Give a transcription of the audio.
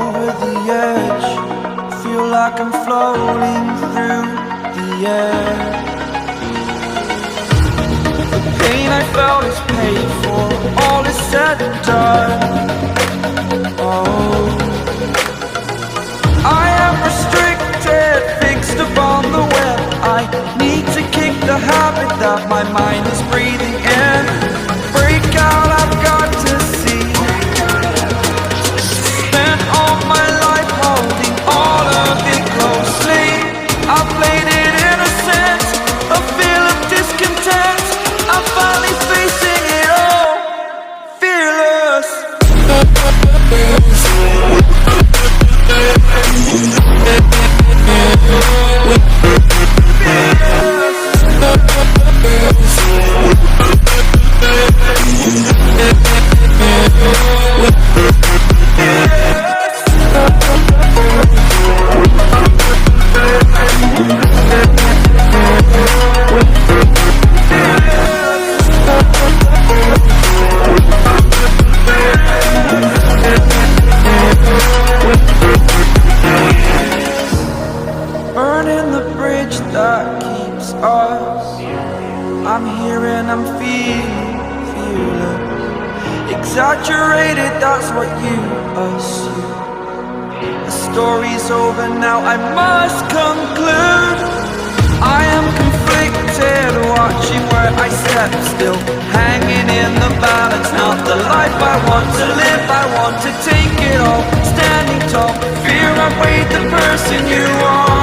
over the edge. Feel like I'm floating through the air. The pain I felt is paid for, all is said and done. Oh, I am restricted, fixed upon the web. I need to kick the habit that my mind is breathing in. Break out, I've got to see. Spent all my life holding all of it closely. I played it innocent, a feel of discontent. I'm finally facing it all, fearless. Burning the bridge that keeps us. I'm here and I'm feeling exaggerated, that's what you assume. The story's over now, I must conclude. I am conflicted, watching where I step still, hanging in the balance. Not the life I want to live, I want to take it all. Standing tall, fear I weighed the person you are.